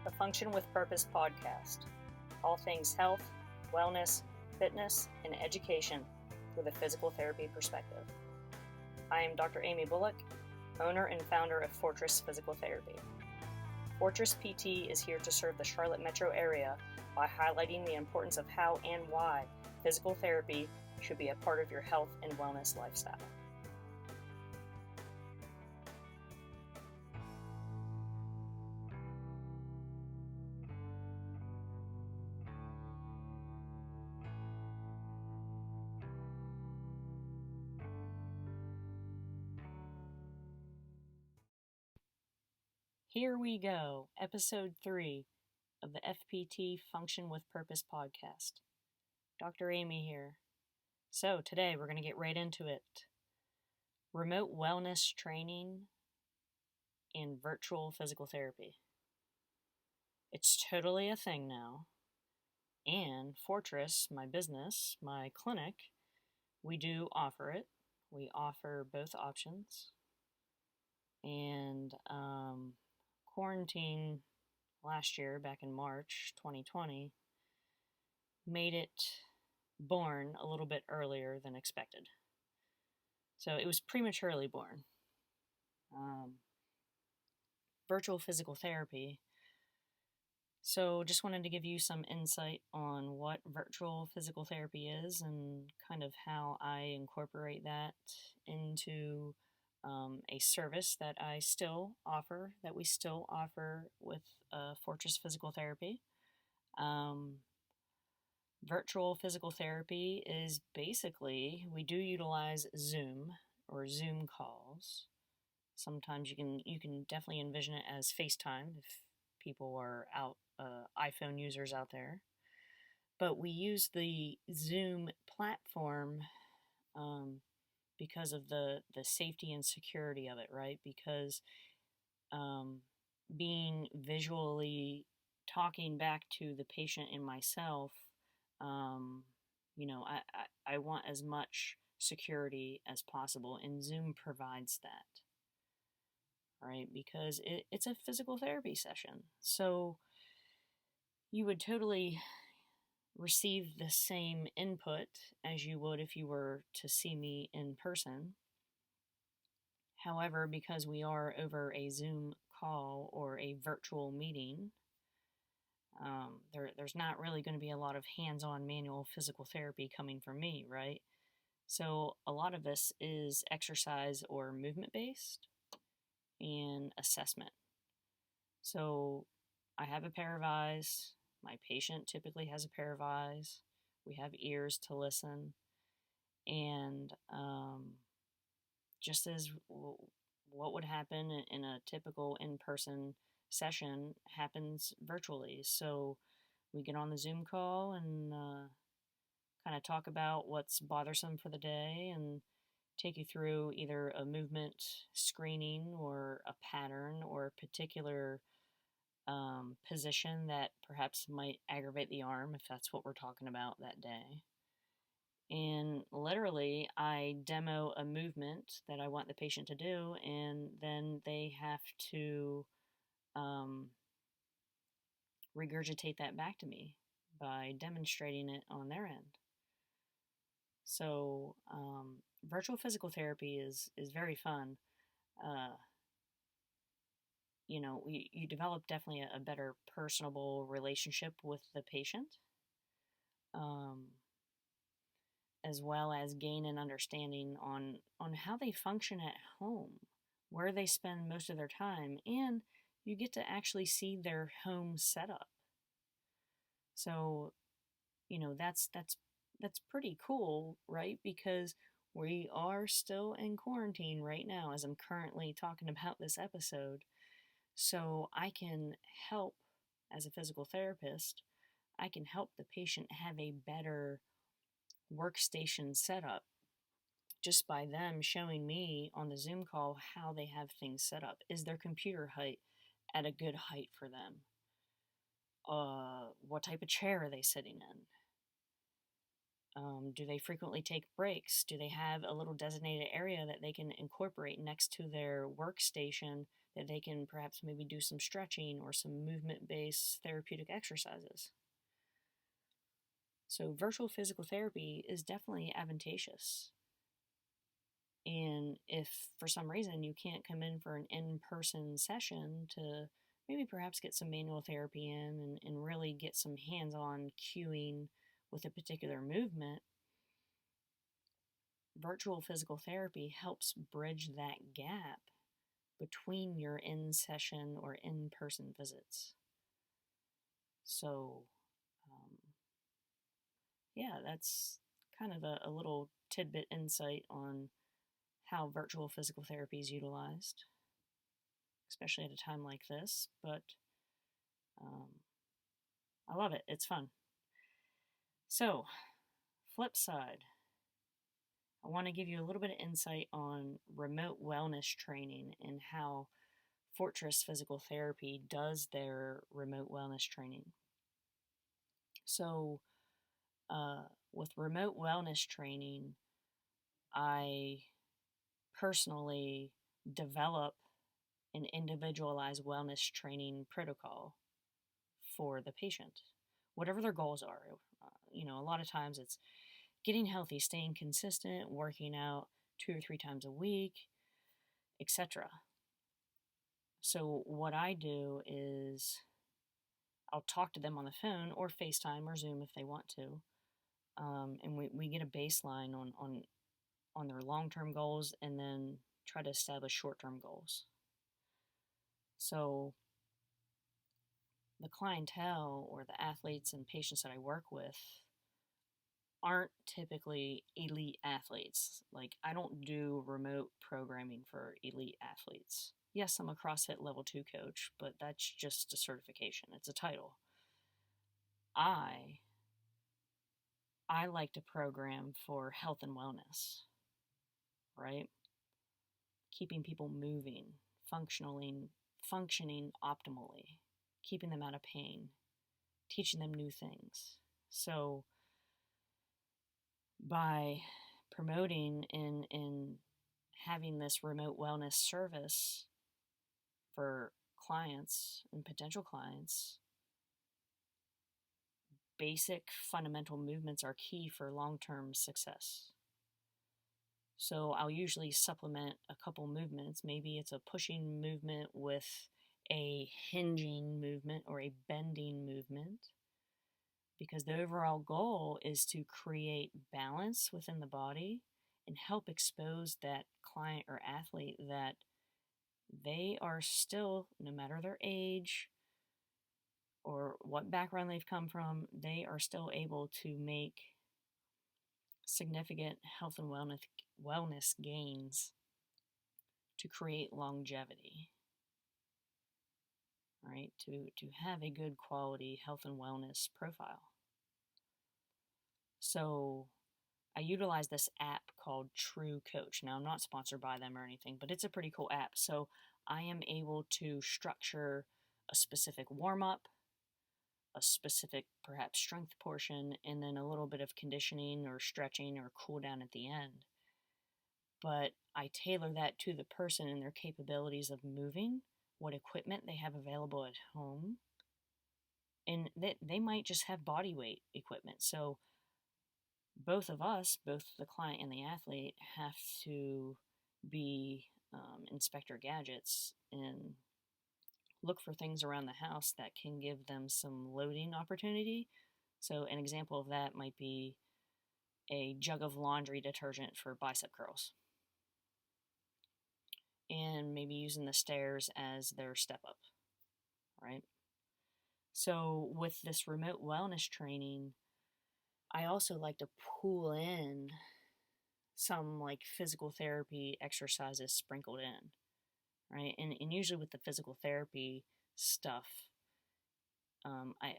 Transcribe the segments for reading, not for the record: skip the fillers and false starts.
the Function with Purpose podcast. All things health, wellness, fitness, and education with a physical therapy perspective. I am Dr. Amy Bullock, owner and founder of Fortress Physical Therapy. Fortress PT is here to serve the Charlotte metro area by highlighting the importance of how and why physical therapy should be a part of your health and wellness lifestyle. Here we go, episode 3 of the FPT Function with Purpose podcast. Dr. Amy here. So today we're going to get right into it. Remote wellness training and virtual physical therapy. It's totally a thing now. And Fortress, my business, my clinic, we do offer it. We offer both options. And quarantine last year, back in March 2020, made it born a little bit earlier than expected. So it was prematurely born. Virtual physical therapy. So just wanted to give you some insight on what virtual physical therapy is and kind of how I incorporate that into a service that I still offer, that we still offer with Fortress Physical Therapy. Virtual physical therapy is basically, we do utilize Zoom or Zoom calls. Sometimes you can definitely envision it as FaceTime if people are out iPhone users out there. But we use the Zoom platform because of the safety and security of it, right? Because being visually talking back to the patient and myself, I want as much security as possible, and Zoom provides that, right? Because it's a physical therapy session. So you would totally receive the same input as you would if you were to see me in person. However, because we are over a Zoom call or a virtual meeting, there's not really going to be a lot of hands-on manual physical therapy coming from me, right? So a lot of this is exercise or movement-based and assessment. So I have a pair of eyes. My patient typically has a pair of eyes. We have ears to listen. And just as what would happen in a typical in-person session happens virtually. So we get on the Zoom call and kind of talk about what's bothersome for the day and take you through either a movement screening or a pattern or a particular position that perhaps might aggravate the arm if that's what we're talking about that day. And literally, I demo a movement that I want the patient to do, and then they have to regurgitate that back to me by demonstrating it on their end. So virtual physical therapy is very fun. You develop definitely a better personable relationship with the patient, as well as gain an understanding on how they function at home, where they spend most of their time, and you get to actually see their home setup. So, that's pretty cool, right? Because we are still in quarantine right now as I'm currently talking about this episode. So I can help, as a physical therapist, I can help the patient have a better workstation setup just by them showing me on the Zoom call how they have things set up. Is their computer height at a good height for them? What type of chair are they sitting in? Do they frequently take breaks? Do they have a little designated area that they can incorporate next to their workstation that they can perhaps maybe do some stretching or some movement-based therapeutic exercises? So virtual physical therapy is definitely advantageous. And if for some reason you can't come in for an in-person session to maybe perhaps get some manual therapy in and really get some hands-on cueing with a particular movement, virtual physical therapy helps bridge that gap between your in-session or in-person visits. So, yeah, that's kind of a little tidbit insight on how virtual physical therapy is utilized, especially at a time like this. But I love it. It's fun. So, flip side, I want to give you a little bit of insight on remote wellness training and how Fortress Physical Therapy does their remote wellness training. So, with remote wellness training, I personally develop an individualized wellness training protocol for the patient, whatever their goals are. A lot of times it's getting healthy, staying consistent, working out 2 or 3 times a week, etc. So what I do is I'll talk to them on the phone or FaceTime or Zoom if they want to, and we get a baseline on their long-term goals and then try to establish short-term goals. So the clientele or the athletes and patients that I work with aren't typically elite athletes. Like, I don't do remote programming for elite athletes. Yes, I'm a CrossFit level 2 coach, but that's just a certification. It's a title. I like to program for health and wellness, right? Keeping people moving, functioning optimally, keeping them out of pain, teaching them new things. So by promoting and having this remote wellness service for clients and potential clients, basic fundamental movements are key for long-term success. So I'll usually supplement a couple movements. Maybe it's a pushing movement with a hinging movement or a bending movement, because the overall goal is to create balance within the body and help expose that client or athlete that they are still, no matter their age or what background they've come from, they are still able to make significant health and wellness gains to create longevity, right? To have a good quality health and wellness profile. So I utilize this app called True Coach. Now, I'm not sponsored by them or anything, but it's a pretty cool app. So I am able to structure a specific warm-up, a specific perhaps strength portion, and then a little bit of conditioning or stretching or cool down at the end. But I tailor that to the person and their capabilities of moving, what equipment they have available at home, and they might just have body weight equipment. So both of us, both the client and the athlete, have to be Inspector Gadgets and look for things around the house that can give them some loading opportunity. So an example of that might be a jug of laundry detergent for bicep curls, and maybe using the stairs as their step up, right? So with this remote wellness training, I also like to pull in some like physical therapy exercises sprinkled in, right? And usually with the physical therapy stuff, I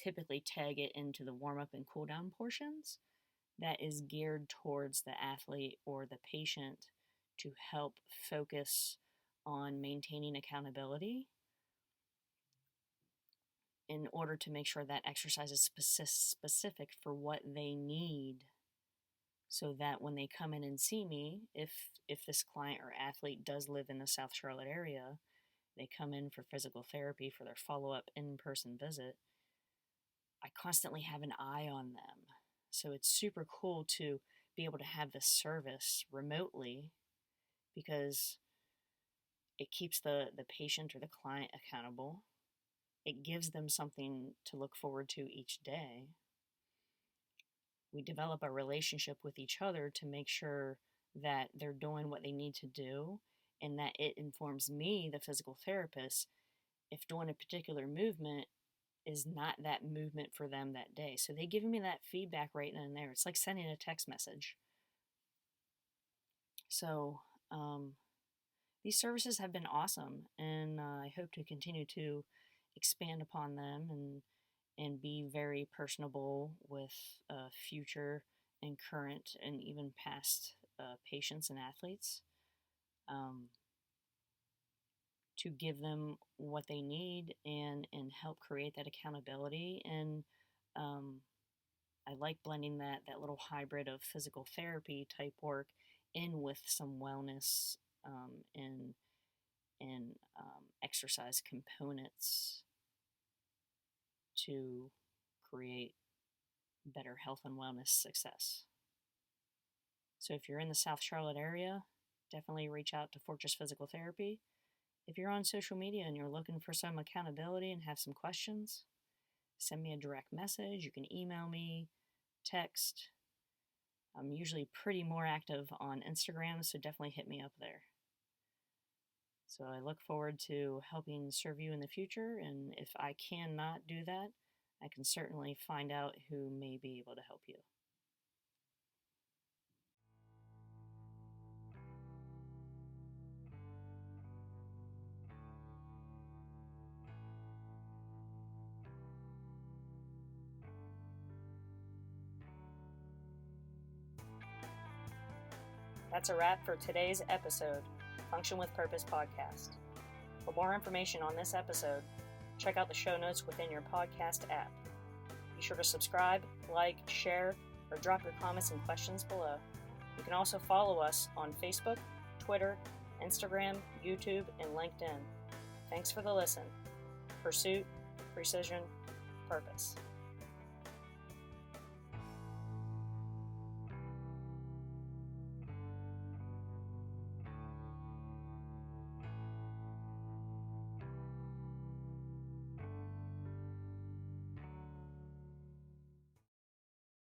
typically tag it into the warm-up and cool-down portions that is geared towards the athlete or the patient to help focus on maintaining accountability in order to make sure that exercise is specific for what they need, so that when they come in and see me, if this client or athlete does live in the South Charlotte area, they come in for physical therapy for their follow-up in-person visit, I constantly have an eye on them. So it's super cool to be able to have this service remotely, because it keeps the patient or the client accountable. It gives them something to look forward to each day. We develop a relationship with each other to make sure that they're doing what they need to do, and that it informs me, the physical therapist, if doing a particular movement is not that movement for them that day. So they give me that feedback right then and there. It's like sending a text message. So these services have been awesome, and I hope to continue to expand upon them and be very personable with future and current and even past patients and athletes, to give them what they need and help create that accountability. And I like blending that little hybrid of physical therapy type work in with some wellness and exercise components to create better health and wellness success. So if you're in the South Charlotte area, definitely reach out to Fortress Physical Therapy. If you're on social media and you're looking for some accountability and have some questions, send me a direct message. You can email me, text. I'm usually pretty more active on Instagram, so definitely hit me up there. So I look forward to helping serve you in the future, and if I cannot do that, I can certainly find out who may be able to help you. That's a wrap for today's episode, Function with Purpose podcast. For more information on this episode, check out the show notes within your podcast app. Be sure to subscribe, like, share, or drop your comments and questions below. You can also follow us on Facebook, Twitter, Instagram, YouTube, and LinkedIn. Thanks for the listen. Pursuit, precision, purpose.